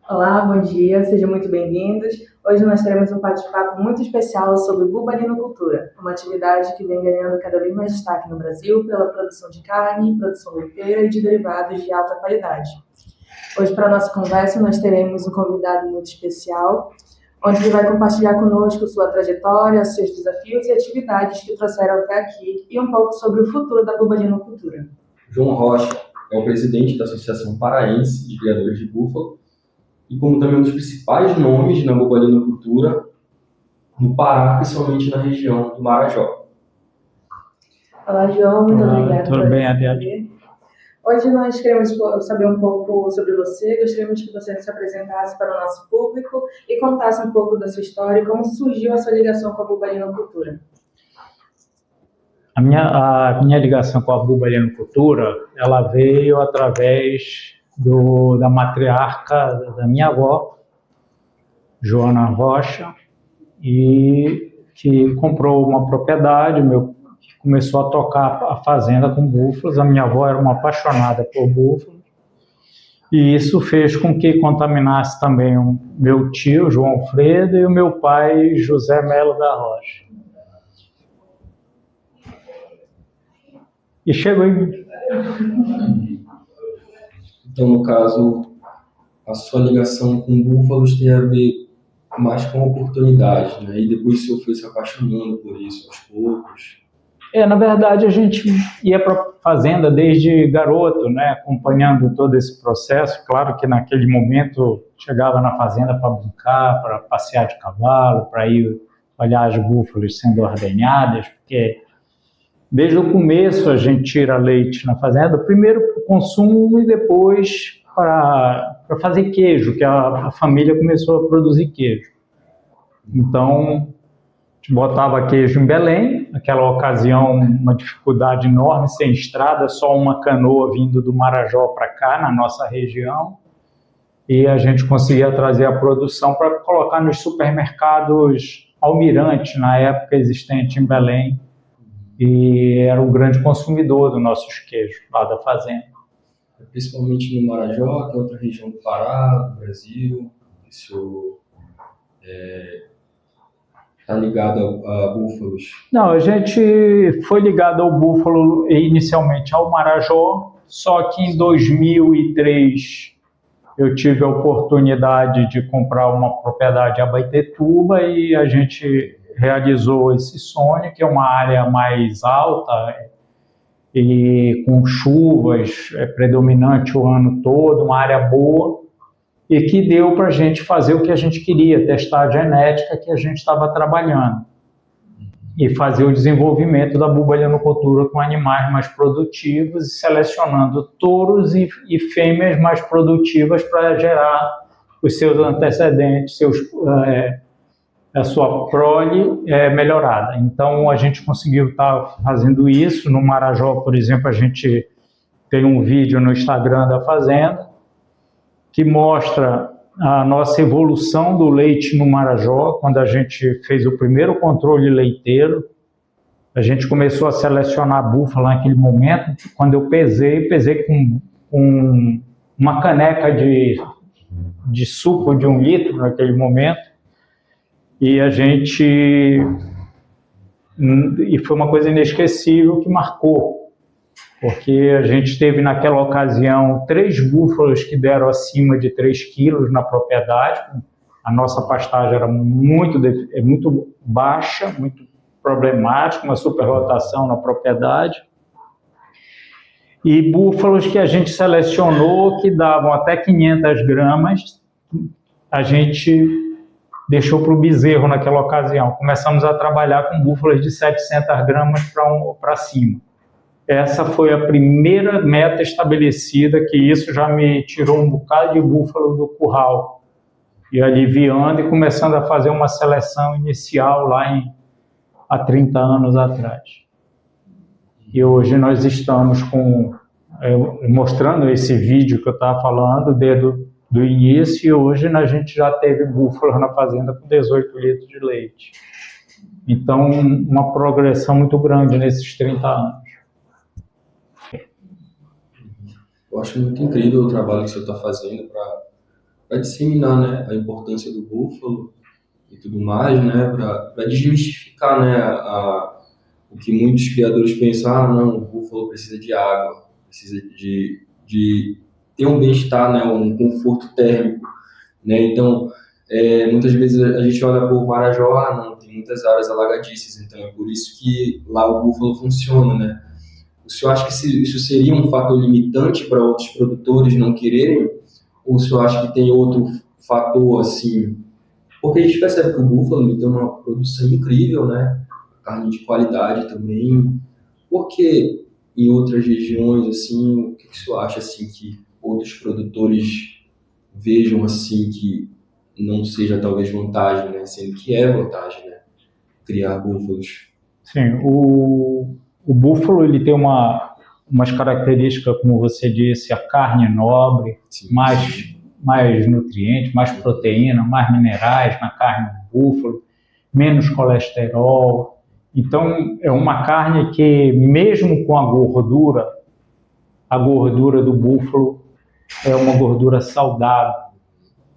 Olá, bom dia, sejam muito bem-vindos. Hoje nós teremos um bate-papo muito especial sobre bubalinocultura, uma atividade que vem ganhando cada vez mais destaque no Brasil pela produção de carne, produção leiteira e de derivados de alta qualidade. Hoje, para a nossa conversa, nós teremos um convidado muito especial, onde ele vai compartilhar conosco sua trajetória, seus desafios e atividades que o trouxeram até aqui e um pouco sobre o futuro da bubalinocultura. João Rocha é o presidente da Associação Paraense de Criadores de Búfalo e como também um dos principais nomes na bubalinocultura no Pará, principalmente na região do Marajó. Olá, João, muito obrigada por vir. Adriana. Hoje nós queremos saber um pouco sobre você, gostaríamos que você se apresentasse para o nosso público e contasse um pouco da sua história e como surgiu a sua ligação com a bubalinocultura. A minha ligação com a bubalinocultura, ela veio através da matriarca da minha avó, Joana Rocha, e que comprou uma propriedade, começou a tocar a fazenda com búfalos. A minha avó era uma apaixonada por búfalos, e isso fez com que contaminasse também o meu tio, João Alfredo, e o meu pai, José Melo da Rocha. E chegou em... Então, no caso, a sua ligação com búfalos tem a ver mais com oportunidade, né? E depois o senhor foi se apaixonando por isso aos poucos. Na verdade, a gente ia para a fazenda desde garoto, né? Acompanhando todo esse processo. Claro que naquele momento chegava na fazenda para brincar, para passear de cavalo, para ir olhar as búfalas sendo ordenhadas, porque desde o começo a gente tira leite na fazenda, primeiro para o consumo e depois para fazer queijo, que a família começou a produzir queijo. Então, a gente botava queijo em Belém, naquela ocasião uma dificuldade enorme, sem estrada, só uma canoa vindo do Marajó para cá, na nossa região, e a gente conseguia trazer a produção para colocar nos supermercados Almirante, na época existente em Belém, e era um grande consumidor dos nossos queijos lá da fazenda. Principalmente no Marajó, que é outra região do Pará, do Brasil, isso está ligado a búfalos? Não, a gente foi ligado ao búfalo inicialmente ao Marajó, só que em 2003 eu tive a oportunidade de comprar uma propriedade em Abaetetuba e a gente realizou esse sonho, que é uma área mais alta e com chuvas predominante o ano todo, uma área boa, e que deu para a gente fazer o que a gente queria, testar a genética que a gente estava trabalhando e fazer o desenvolvimento da bubalinocultura com animais mais produtivos e selecionando touros e fêmeas mais produtivas para gerar os seus antecedentes, a sua prole melhorada. Então, a gente conseguiu estar fazendo isso. No Marajó, por exemplo, a gente tem um vídeo no Instagram da fazenda que mostra a nossa evolução do leite no Marajó, quando a gente fez o primeiro controle leiteiro. A gente começou a selecionar búfala naquele momento. Quando eu pesei com uma caneca de suco de 1 litro naquele momento. E foi uma coisa inesquecível que marcou, porque a gente teve naquela ocasião 3 búfalos que deram acima de 3 quilos na propriedade. A nossa pastagem era muito baixa, muito problemática, uma superlotação na propriedade. E búfalos que a gente selecionou que davam até 500 gramas, a gente deixou para o bezerro naquela ocasião. Começamos a trabalhar com búfalas de 700 gramas para cima. Essa foi a primeira meta estabelecida, que isso já me tirou um bocado de búfalo do curral. E aliviando e começando a fazer uma seleção inicial lá há 30 anos atrás. E hoje nós estamos mostrando esse vídeo que eu estava falando, do início, e hoje a gente já teve búfalos na fazenda com 18 litros de leite. Então, uma progressão muito grande nesses 30 anos. Eu acho muito incrível o trabalho que o senhor está fazendo para disseminar, né, a importância do búfalo e tudo mais, né, para desmistificar, né, o que muitos criadores pensam, não, o búfalo precisa de água, precisa de ter um bem-estar, né, um conforto térmico, né, então muitas vezes a gente olha para o Marajó, não, tem muitas áreas alagadiças, então é por isso que lá o búfalo funciona, né. O senhor acha que isso seria um fator limitante para outros produtores não quererem? Ou o senhor acha que tem outro fator, assim? Porque a gente percebe que o búfalo ele tem uma produção incrível, né? Carne de qualidade também. Porque em outras regiões, assim, o que o senhor acha, assim, que outros produtores vejam, assim, que não seja talvez vantagem, né? Sendo que é vantagem, né? Criar búfalos. Sim, o búfalo ele tem umas características, como você disse, a carne nobre, Sim, mais nutrientes, mais proteína, mais minerais na carne do búfalo, menos colesterol. Então, é uma carne que, mesmo com a gordura do búfalo é uma gordura saudável,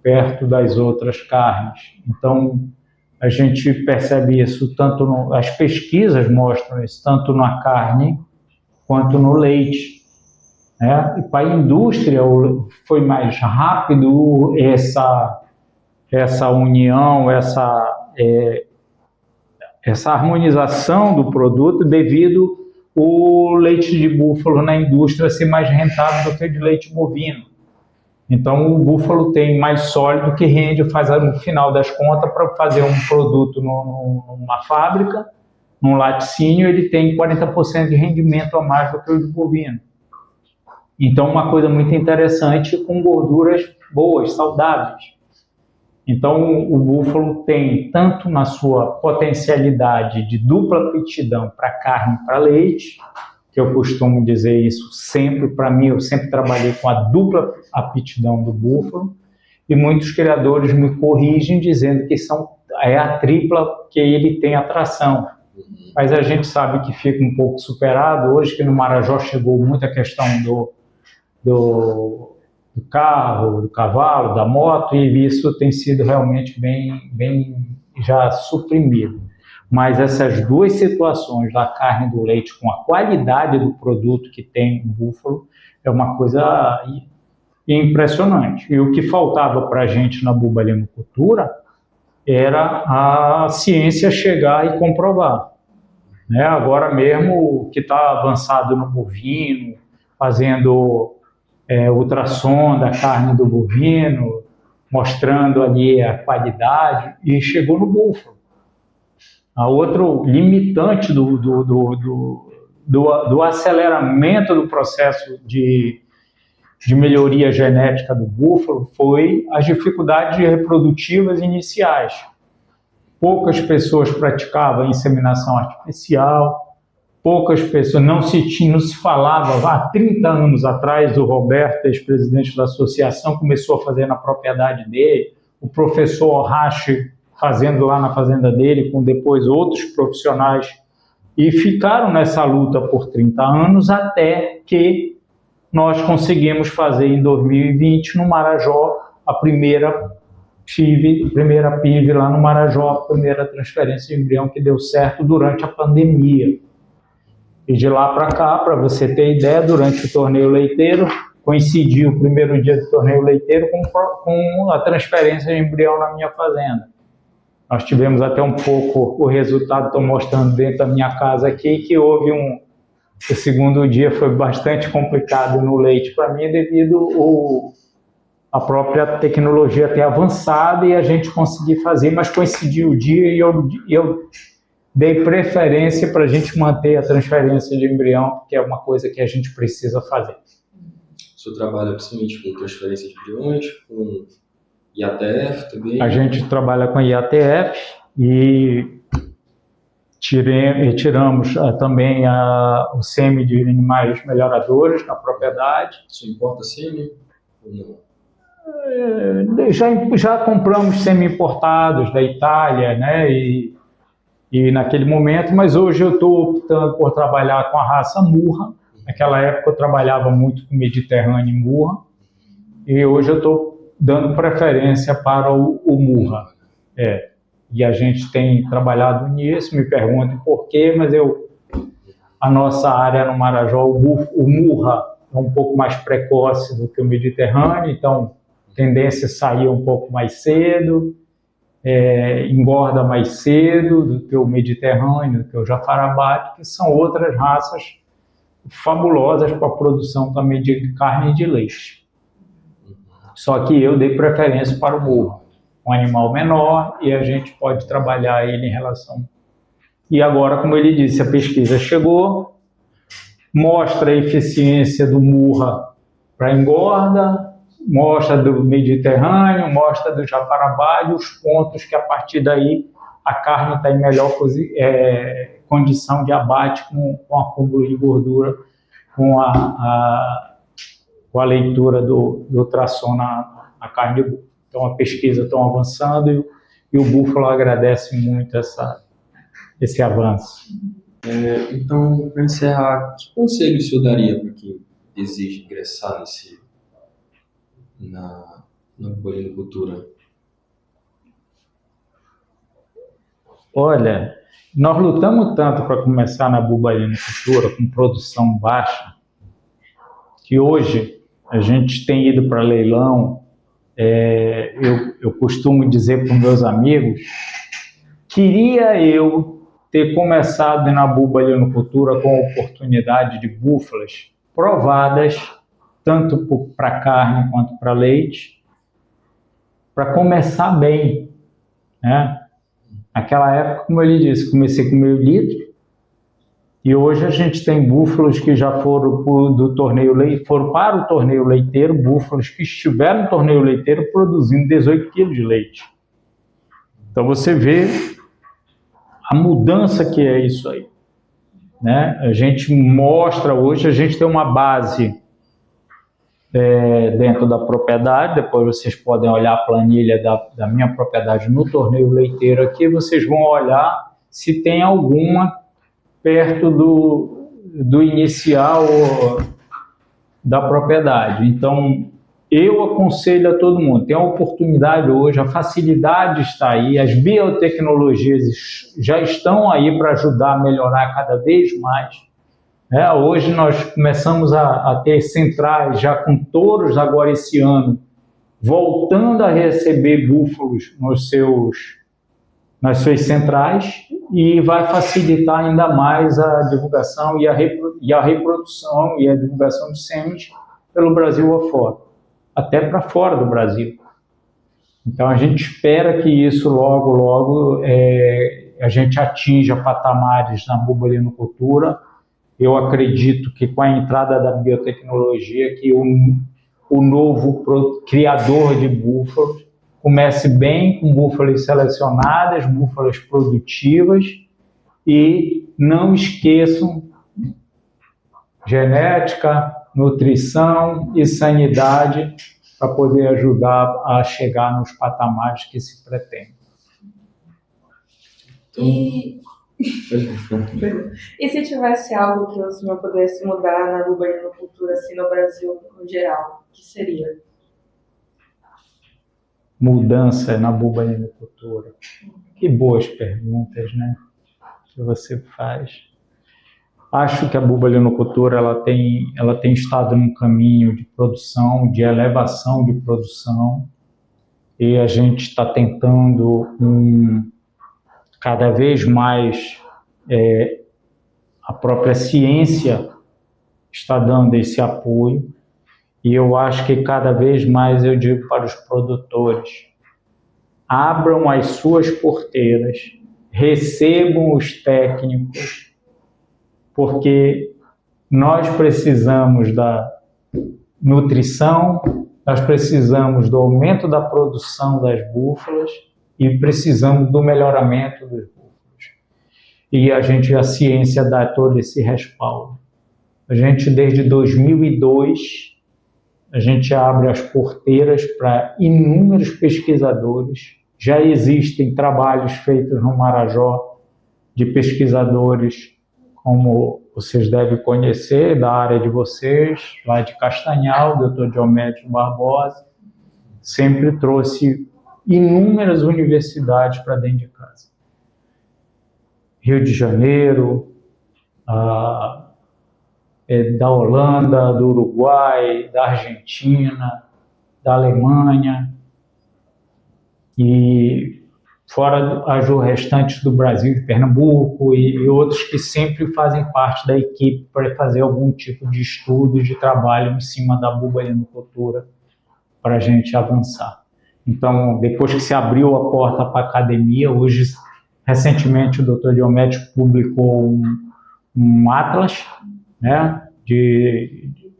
perto das outras carnes. Então, a gente percebe isso as pesquisas mostram isso tanto na carne quanto no leite, né? E para a indústria foi mais rápido essa união, essa harmonização do produto devido o leite de búfalo na indústria ser mais rentável do que o de leite bovino. Então, o búfalo tem mais sólido que rende, faz no final das contas, para fazer um produto numa fábrica, num laticínio, ele tem 40% de rendimento a mais do que o de bovino. Então, uma coisa muito interessante com gorduras boas, saudáveis. Então, o búfalo tem, tanto na sua potencialidade de dupla aptidão para carne e para leite, que eu costumo dizer isso sempre, para mim, eu sempre trabalhei com a dupla aptidão do búfalo, e muitos criadores me corrigem dizendo que é a tripla que ele tem atração. Mas a gente sabe que fica um pouco superado, hoje que no Marajó chegou muita questão do carro, do cavalo, da moto, e isso tem sido realmente bem já suprimido. Mas essas duas situações da carne e do leite com a qualidade do produto que tem o búfalo é uma coisa impressionante. E o que faltava para a gente na bubalinocultura era a ciência chegar e comprovar. Né? Agora mesmo o que está avançado no bovino, fazendo ultrassom da carne do bovino, mostrando ali a qualidade, e chegou no búfalo. A outro limitante do aceleramento do processo de melhoria genética do búfalo foi as dificuldades reprodutivas iniciais. Poucas pessoas praticavam inseminação artificial, poucas pessoas, não se falava, há 30 anos atrás, o Roberto, ex-presidente da associação, começou a fazer na propriedade dele, o professor Rache fazendo lá na fazenda dele, com depois outros profissionais, e ficaram nessa luta por 30 anos, até que nós conseguimos fazer em 2020, no Marajó, a primeira PIV lá no Marajó, a primeira transferência de embrião que deu certo durante a pandemia. E de lá para cá, para você ter ideia, durante o torneio leiteiro, coincidiu o primeiro dia do torneio leiteiro com a transferência de embrião na minha fazenda. Nós tivemos até um pouco, o resultado estou mostrando dentro da minha casa aqui, que houve o segundo dia foi bastante complicado no leite para mim, devido a própria tecnologia ter avançado e a gente conseguir fazer, mas coincidiu o dia e eu dei preferência para a gente manter a transferência de embrião, que é uma coisa que a gente precisa fazer. O senhor trabalha principalmente com transferência de embriões, com IATF também? A gente trabalha com IATF e tiramos também o sêmen de animais melhoradores na propriedade. Isso importa sêmen ou não? Já compramos semi-importados da Itália, né? E naquele momento, mas hoje eu estou optando por trabalhar com a raça Murra. Naquela época eu trabalhava muito com Mediterrâneo e Murra, e hoje eu estou dando preferência para o Murra. E a gente tem trabalhado nisso, me pergunto por quê, mas a nossa área no Marajó, o Murra é um pouco mais precoce do que o Mediterrâneo, então tendência a sair um pouco mais cedo, engorda mais cedo do que o Mediterrâneo, do que o Jafarabate, que são outras raças fabulosas para a produção também de carne e de leite. Só que eu dei preferência para o Murra, um animal menor, e a gente pode trabalhar ele em relação... E agora, como ele disse, a pesquisa chegou, mostra a eficiência do Murra para engorda, mostra do Mediterrâneo, mostra do Jafarabá, os pontos que a partir daí a carne está em melhor condição de abate com acúmulo de gordura, com a leitura do ultrassom na carne de búfalo. Então a pesquisa está avançando e o búfalo agradece muito esse avanço. Então, para encerrar, que conselho o senhor daria para quem deseja ingressar na bovinocultura? Olha, nós lutamos tanto para começar na bovinocultura com produção baixa, que hoje a gente tem ido para leilão. Eu costumo dizer para os meus amigos, queria eu ter começado na bovinocultura com a oportunidade de búfalas provadas, tanto para carne quanto para leite, para começar bem, né? Naquela época, como ele disse, comecei com 1.000 litros, e hoje a gente tem búfalos que já foram para o torneio leiteiro, búfalos que estiveram no torneio leiteiro produzindo 18 quilos de leite. Então você vê a mudança que é isso aí, né? A gente mostra hoje, a gente tem uma base dentro da propriedade, depois vocês podem olhar a planilha da minha propriedade no torneio leiteiro aqui, vocês vão olhar se tem alguma perto do inicial da propriedade. Então, eu aconselho a todo mundo, tem a oportunidade hoje, a facilidade está aí, as biotecnologias já estão aí para ajudar a melhorar cada vez mais. Hoje nós começamos a ter centrais já com touros agora esse ano, voltando a receber búfalos nas suas centrais, e vai facilitar ainda mais a divulgação e a reprodução e a divulgação de sementes pelo Brasil afora, até para fora do Brasil. Então a gente espera que isso logo a gente atinja patamares na bovinocultura. Eu acredito que com a entrada da biotecnologia, que o novo criador de búfalos comece bem com búfalas selecionadas, búfalas produtivas, e não esqueçam genética, nutrição e sanidade para poder ajudar a chegar nos patamares que se pretende. E se tivesse algo que o senhor pudesse mudar na bovinocultura assim, no Brasil no geral, o que seria? Mudança na bovinocultura. Que boas perguntas, né? Que você faz. Acho que a bovinocultura ela tem estado num caminho de produção, de elevação de produção, e a gente está tentando cada vez mais a própria ciência está dando esse apoio. E eu acho que cada vez mais eu digo para os produtores, abram as suas porteiras, recebam os técnicos, porque nós precisamos da nutrição, nós precisamos do aumento da produção das búfalas e precisamos do melhoramento dos búfalos. E a ciência dá todo esse respaldo. A gente, desde 2002, a gente abre as porteiras para inúmeros pesquisadores. Já existem trabalhos feitos no Marajó de pesquisadores, como vocês devem conhecer, da área de vocês, lá de Castanhal, Dr. Diomédio Barbosa. sempre trouxe inúmeras universidades para dentro de casa. Rio de Janeiro, da Holanda, do Uruguai, da Argentina, da Alemanha, e fora as restantes do Brasil, de Pernambuco, e outros que sempre fazem parte da equipe para fazer algum tipo de estudo, de trabalho em cima da bubalinocultura para a gente avançar. Então, depois que se abriu a porta para a academia, hoje, recentemente, o Dr. Diomedes publicou um atlas, né,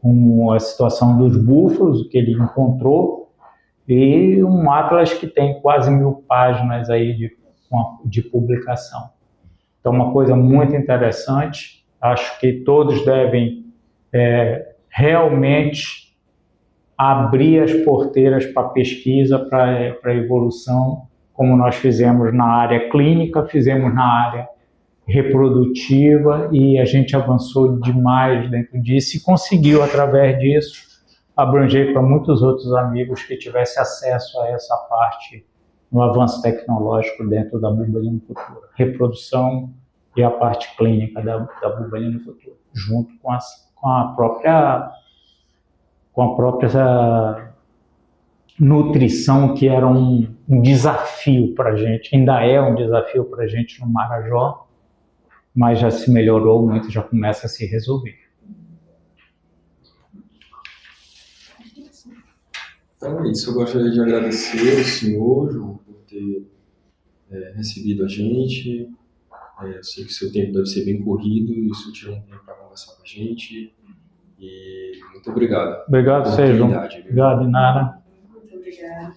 com a situação dos búfalos, o que ele encontrou, e um atlas que tem quase 1000 páginas aí de publicação. Então, uma coisa muito interessante. Acho que todos devem realmente abrir as porteiras para pesquisa, para a evolução, como nós fizemos na área clínica, fizemos na área reprodutiva, e a gente avançou demais dentro disso e conseguiu, através disso, abranger para muitos outros amigos que tivessem acesso a essa parte no avanço tecnológico dentro da bubalinocultura, reprodução e a parte clínica da bubalinocultura, junto com a própria nutrição, que era um desafio para a gente, ainda é um desafio para a gente no Marajó, mas já se melhorou muito, já começa a se resolver. Então é isso, eu gostaria de agradecer ao senhor, João, por ter recebido a gente. Eu sei que o seu tempo deve ser bem corrido e o senhor tirou um tempo para conversar com a gente. E muito obrigado. Obrigado, Sérgio. Obrigado, Inara. Muito obrigada.